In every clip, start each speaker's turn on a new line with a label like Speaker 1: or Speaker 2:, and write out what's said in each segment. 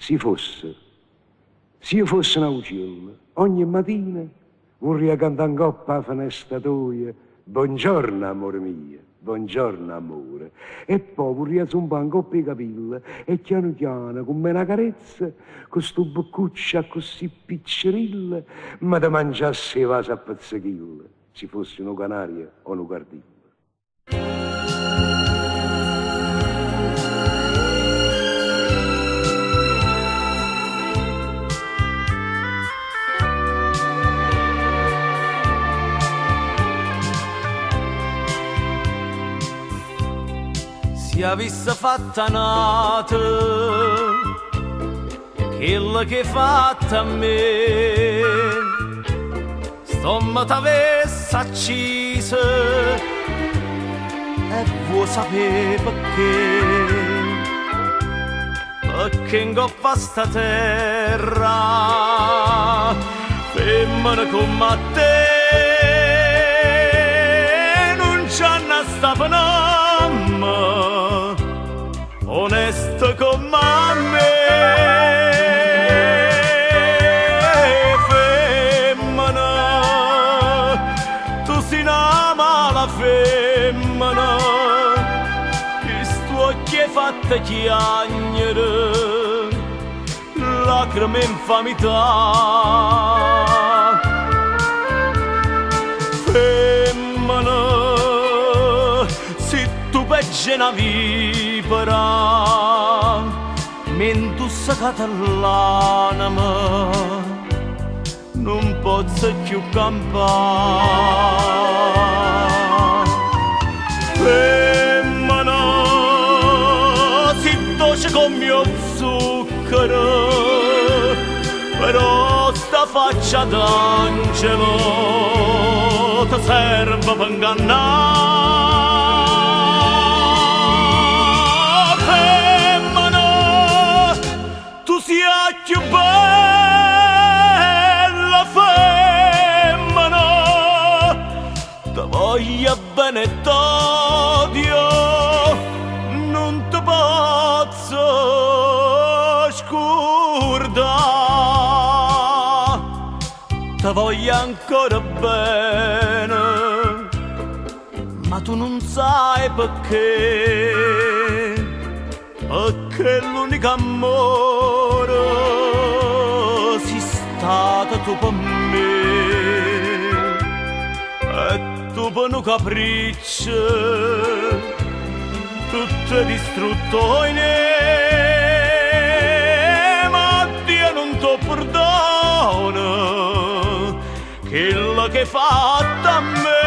Speaker 1: se io fossi un uccello, ogni mattina vorrei cantare in coppa alla finestra tua, buongiorno amore mio, buongiorno amore, e poi vorrei zompare in coppa i capelli e piano piano, come una carezza, con sto boccuccia così piccerilla, ma da mangiasse vasi a pezzettini, se fossi una canaria o una cardilla.
Speaker 2: Si avesse fatta nata quella che fatta a me, stomma t'avesse accisa e vuoi sapere perché in coppa sta terra femmina come te non c'ha una stapanamma onesto come me, femmina, tu sei una mala femmina, che sto occhi è fatta chiagnere, lacrime infamità, femmina, se tu peggio una vipera, mentre sei catalana non posso più campare. Femmina, si dolce come mio zucchero, però sta faccia d'angelo ti serve per ingannare. Più bella femmina, ti voglio bene e t'odio, non ti posso scordare, ti voglio ancora bene, ma tu non sai perché l'unico amore sei stata tu per me e tu per un capriccio tutto distrutto in me, ma Dio non ti perdona quello che hai fatto a me.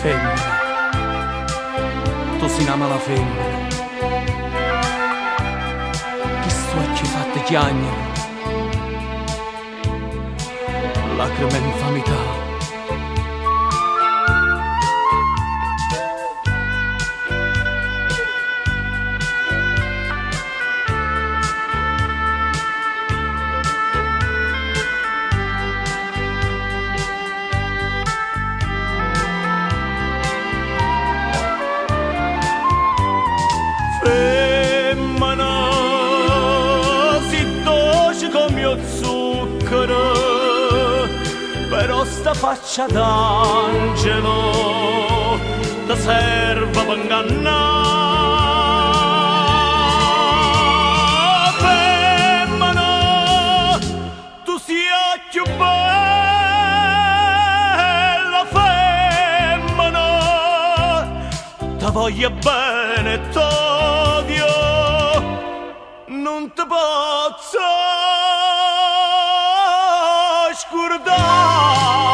Speaker 2: Femmina, tu sei una mala femmina, che sto occhi fatte chiagnere, lacrime infamità. Femmina, si dolce come mio zucchero, però sta faccia d'angelo ti serve per ingannare. Femmina, tu sia più bella femmina, ti voglio bene e t'odio, non ti posso scordare.